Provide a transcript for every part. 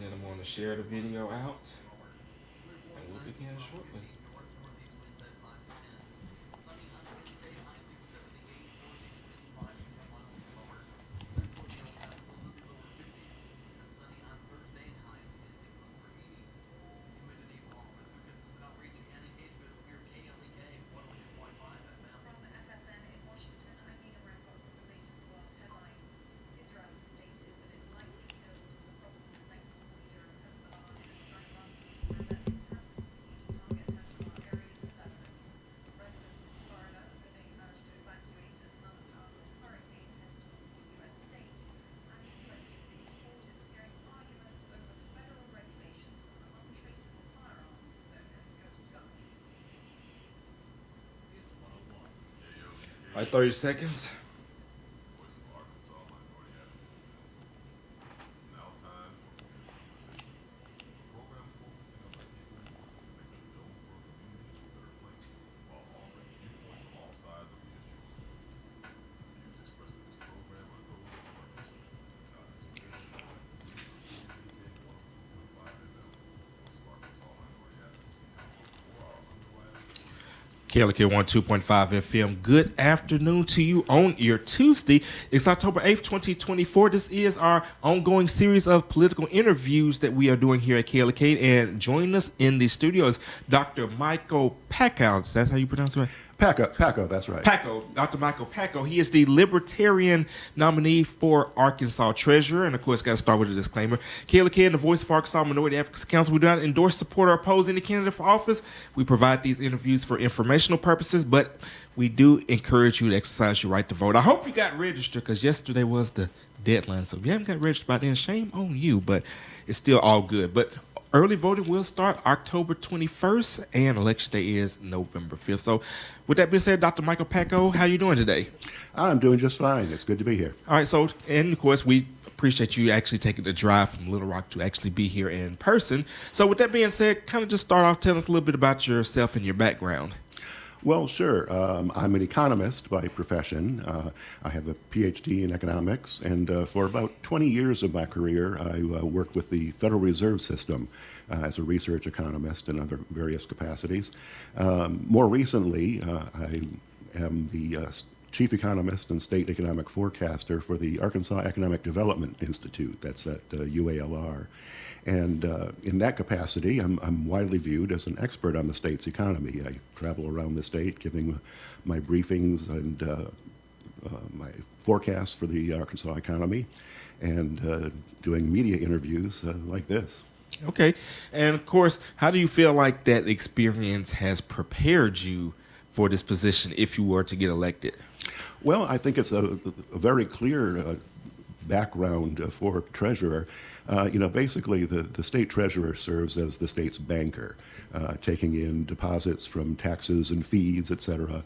then I'm going to share the video out, and we'll begin shortly. All right, 30 seconds. KLK 102.5 FM. Good afternoon to you on your Tuesday. It's October 8th, 2024. This is our ongoing series of political interviews that we are doing here at KLK. And joining us in the studio is Dr. Michael Pakko. That's how you pronounce it, right? Pakko, that's right. Pakko, Dr. Michael Pakko. He is the Libertarian nominee for Arkansas Treasurer. And of course, got to start with a disclaimer. KLK and the Voice of Arkansas Minority Advocacy Council, we do not endorse, support, or oppose any candidate for office. We provide these interviews for informational purposes, but we do encourage you to exercise your right to vote. I hope you got registered, because yesterday was the deadline. So if you haven't got registered by then, shame on you, but it's still all good. But early voting will start October 21st, and Election Day is November 5th. So with that being said, Dr. Michael Pakko, how are you doing today? I'm doing just fine. It's good to be here. All right, so, and of course, we appreciate you actually taking the drive from Little Rock to actually be here in person. So with that being said, kind of just start off telling us a little bit about yourself and your background. Well, sure. I'm an economist by profession. I have a PhD in economics, and for about 20 years of my career, I worked with the Federal Reserve System as a research economist in other various capacities. More recently, I am the chief economist and state economic forecaster for the Arkansas Economic Development Institute. That's at UALR. And in that capacity, I'm widely viewed as an expert on the state's economy. I travel around the state giving my briefings and my forecasts for the Arkansas economy, and doing media interviews like this. Okay. And of course, how do you feel like that experience has prepared you for this position if you were to get elected? Well, I think it's a very clear background for treasurer. Basically the state treasurer serves as the state's banker, taking in deposits from taxes and fees, et cetera,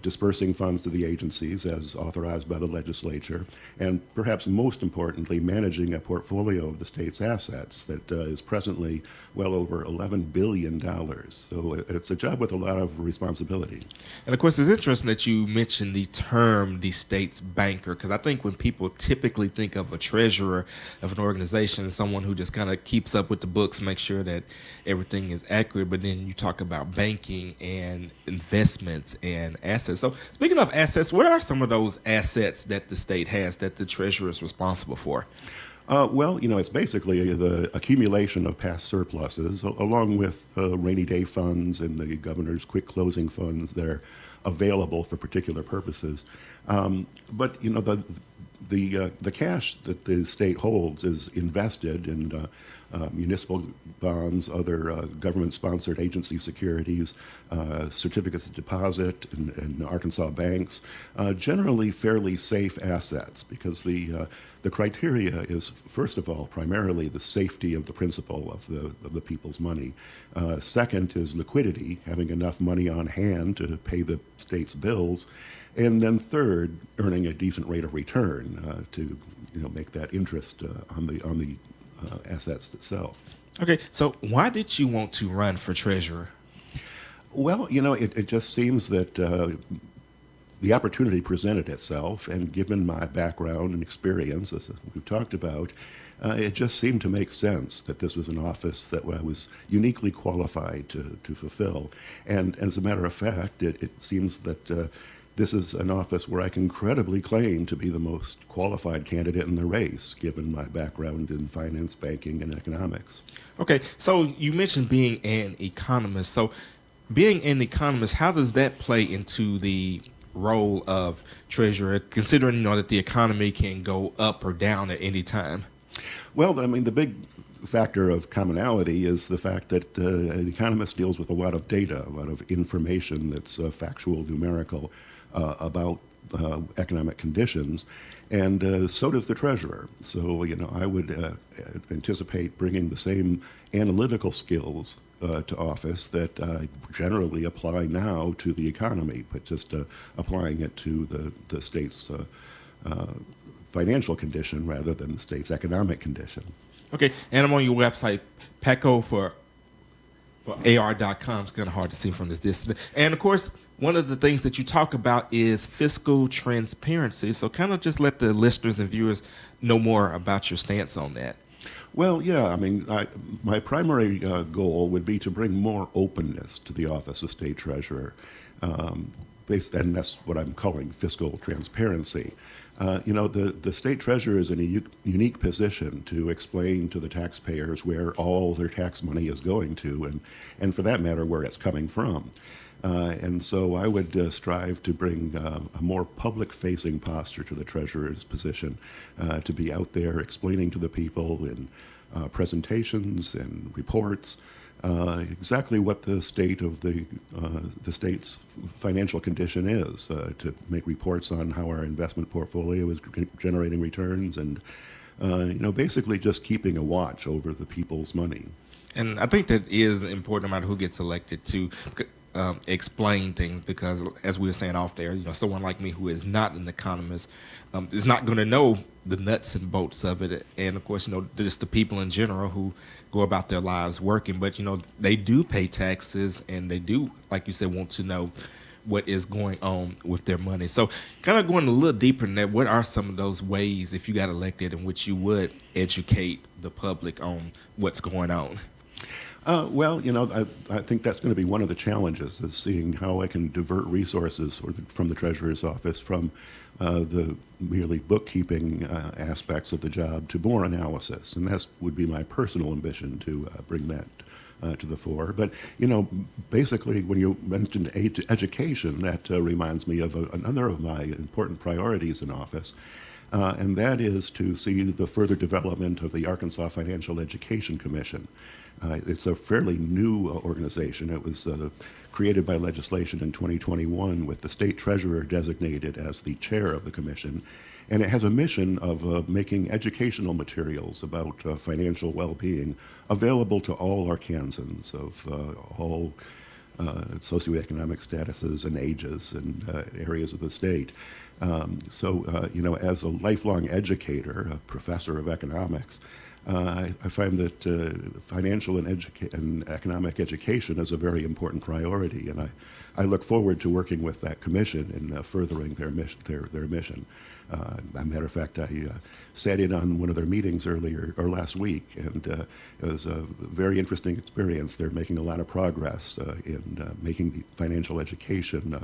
dispersing funds to the agencies as authorized by the legislature, and perhaps most importantly, managing a portfolio of the state's assets that is presently well over $11 billion. So it's a job with a lot of responsibility. And of course, it's interesting that you mentioned the term the state's banker, because I think when people typically think of a treasurer of an organization as someone who just kind of keeps up with the books, make sure that everything is accurate, but then you talk about banking and investments and assets. So speaking of assets, what are some of those assets that the state has that the treasurer is responsible for? It's basically the accumulation of past surpluses, along with rainy day funds and the governor's quick closing funds that are available for particular purposes. The cash that the state holds is invested in municipal bonds, other government-sponsored agency securities, certificates of deposit, and Arkansas banks, generally fairly safe assets, because the criteria is, first of all, primarily the safety of the principal of the people's money. Second is liquidity, having enough money on hand to pay the state's bills. And then third, earning a decent rate of return to make that interest on the assets itself. Okay, so why did you want to run for treasurer? Well, it just seems that the opportunity presented itself, and given my background and experience, as we've talked about, it just seemed to make sense that this was an office that I was uniquely qualified to fulfill. And as a matter of fact, it seems that this is an office where I can credibly claim to be the most qualified candidate in the race, given my background in finance, banking, and economics. Okay, so you mentioned being an economist. So being an economist, how does that play into the role of treasurer, considering that the economy can go up or down at any time? Well, I mean, the big factor of commonality is the fact that an economist deals with a lot of data, a lot of information that's factual, numerical about economic conditions, and so does the treasurer. So, I would anticipate bringing the same analytical skills to office that I generally apply now to the economy, but just applying it to the state's financial condition rather than the state's economic condition. Okay, and I'm on your website, Pakko for AR.com. It's kind of hard to see from this distance. And of course, one of the things that you talk about is fiscal transparency. So kind of just let the listeners and viewers know more about your stance on that. Well, yeah, I mean, my primary goal would be to bring more openness to the office of state treasurer, and that's what I'm calling fiscal transparency. The state treasurer is in a unique position to explain to the taxpayers where all their tax money is going to, and for that matter, where it's coming from. And so I would strive to bring a more public-facing posture to the treasurer's position, to be out there explaining to the people in presentations and reports exactly what the state of the state's financial condition is, to make reports on how our investment portfolio is generating returns, and basically just keeping a watch over the people's money. And I think that is important, no matter who gets elected, to explain things, because as we were saying off there, someone like me who is not an economist is not going to know the nuts and bolts of it. And of course, just the people in general who go about their lives working, but they do pay taxes, and they do, like you said, want to know what is going on with their money. So kind of going a little deeper in that, what are some of those ways, if you got elected, in which you would educate the public on what's going on? Well, I think that's going to be one of the challenges, is seeing how I can divert resources from the treasurer's office from the merely bookkeeping aspects of the job to more analysis. And that would be my personal ambition, to bring that to the fore. But, basically, when you mentioned education, that reminds me of another of my important priorities in office. And that is to see the further development of the Arkansas Financial Education Commission. It's a fairly new organization. It was created by legislation in 2021, with the state treasurer designated as the chair of the commission. And it has a mission of making educational materials about financial well-being available to all Arkansans of all socioeconomic statuses and ages and areas of the state. As a lifelong educator, a professor of economics, I find that financial and economic education is a very important priority, and I look forward to working with that commission in furthering their mission. As a matter of fact, I sat in on one of their meetings last week, and it was a very interesting experience. They're making a lot of progress in making the financial education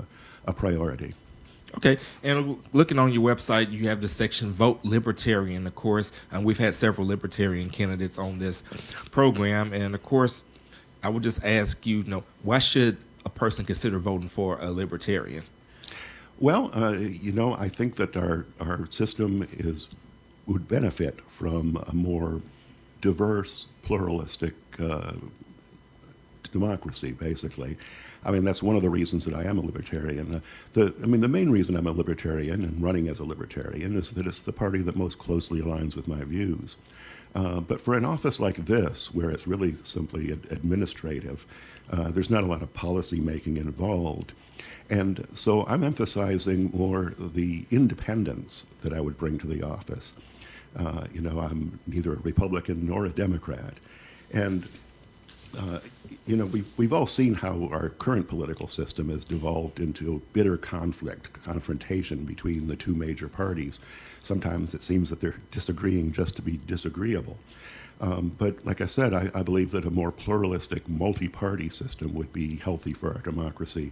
a priority. Okay, and looking on your website, you have the section Vote Libertarian, of course, and we've had several Libertarian candidates on this program, and of course, I would just ask you, why should a person consider voting for a Libertarian? Well, I think that our system would benefit from a more diverse, pluralistic democracy, basically. I mean, that's one of the reasons that I am a libertarian. The main reason I'm a libertarian and running as a libertarian is that it's the party that most closely aligns with my views. But for an office like this, where it's really simply administrative, there's not a lot of policy making involved. And so I'm emphasizing more the independence that I would bring to the office. I'm neither a Republican nor a Democrat. And You know, we've all seen how our current political system has devolved into bitter confrontation between the two major parties. Sometimes it seems that they're disagreeing just to be disagreeable. But like I said, I believe that a more pluralistic, multi-party system would be healthy for our democracy.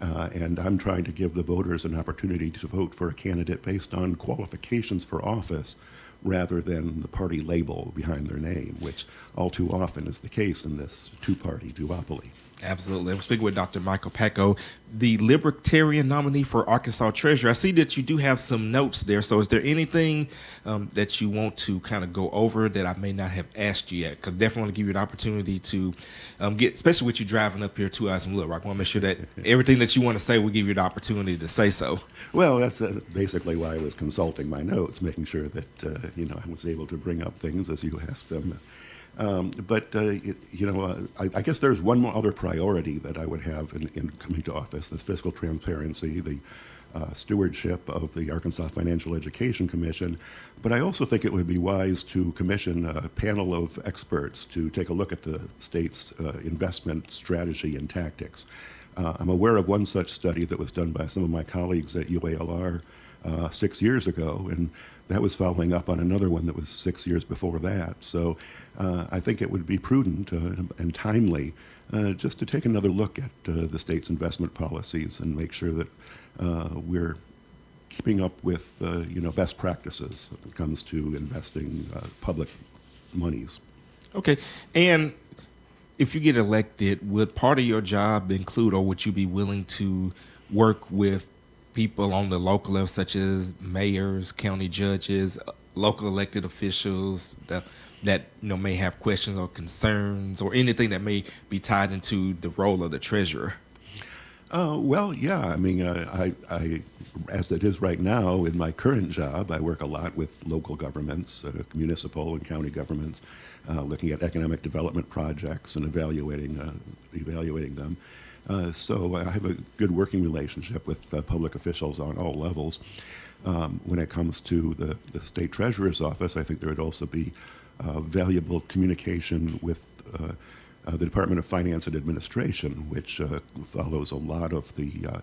And I'm trying to give the voters an opportunity to vote for a candidate based on qualifications for office rather than the party label behind their name, which all too often is the case in this two-party duopoly. Absolutely. I'm speaking with Dr. Michael Pakko, the Libertarian nominee for Arkansas Treasurer. I see that you do have some notes there. So is there anything that you want to kind of go over that I may not have asked you yet? Because definitely want to give you an opportunity to get, especially with you driving up here to us in Little Rock. I want to make sure that everything that you want to say, we'll give you the opportunity to say so. Well, that's basically why I was consulting my notes, making sure that, I was able to bring up things as you asked them. I guess there's one more other priority that I would have in coming to office: the fiscal transparency, the stewardship of the Arkansas Financial Education Commission. But I also think it would be wise to commission a panel of experts to take a look at the state's investment strategy and tactics. I'm aware of one such study that was done by some of my colleagues at UALR 6 years ago, and that was following up on another one that was 6 years before that. So I think it would be prudent and timely just to take another look at the state's investment policies and make sure that we're keeping up with best practices when it comes to investing public monies. Okay. And if you get elected, would part of your job include, or would you be willing to work with people on the local level, such as mayors, county judges, local elected officials that may have questions or concerns or anything that may be tied into the role of the treasurer? Well, yeah. I mean, I, as it is right now in my current job, I work a lot with local governments, municipal and county governments, looking at economic development projects and evaluating them. So I have a good working relationship with public officials on all levels. When it comes to the state treasurer's office, I think there would also be valuable communication with the Department of Finance and Administration, which follows a lot of the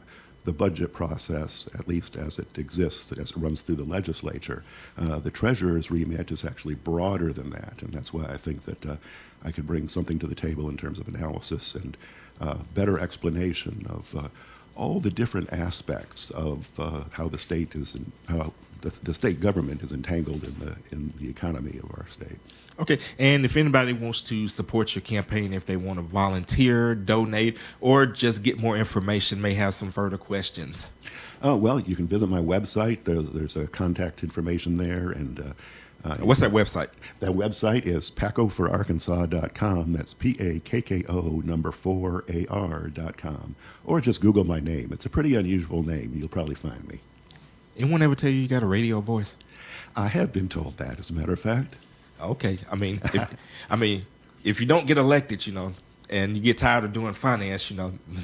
budget process, at least as it exists, as it runs through the legislature. The treasurer's remit is actually broader than that, and that's why I think that I could bring something to the table in terms of analysis and better explanation of all the different aspects of how the state is, how the state government is entangled in the economy of our state. Okay, and if anybody wants to support your campaign, if they want to volunteer, donate, or just get more information, may have some further questions. Well, you can visit my website. There's a contact information there, and what's that website? That website is pakkoforarkansas.com. That's PAKKO number 4AR.com. Or just Google my name. It's a pretty unusual name. You'll probably find me. Anyone ever tell you got a radio voice? I have been told that, as a matter of fact. Okay. I mean, if you don't get elected, and you get tired of doing finance,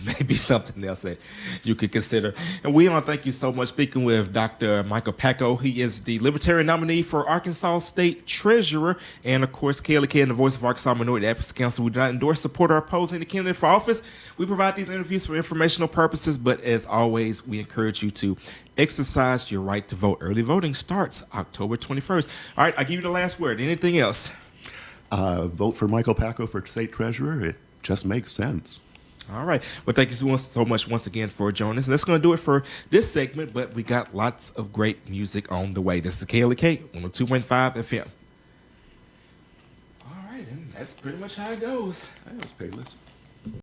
maybe something else that you could consider. And we want to thank you so much. Speaking with Dr. Michael Pakko, he is the Libertarian nominee for Arkansas State Treasurer. And of course, Kayla K and the voice of Arkansas Minority Advocacy Council. We do not endorse, support, or oppose any candidate for office. We provide these interviews for informational purposes, but as always, we encourage you to exercise your right to vote. Early voting starts October 21st. All right, I give you the last word. Anything else? Vote for Michael Pakko for State Treasurer. It just makes sense. All right. Well, thank you so much once again for joining us. And that's going to do it for this segment, but we got lots of great music on the way. This is Kayla K, 102.5 FM. All right, and that's pretty much how it goes. That was painless.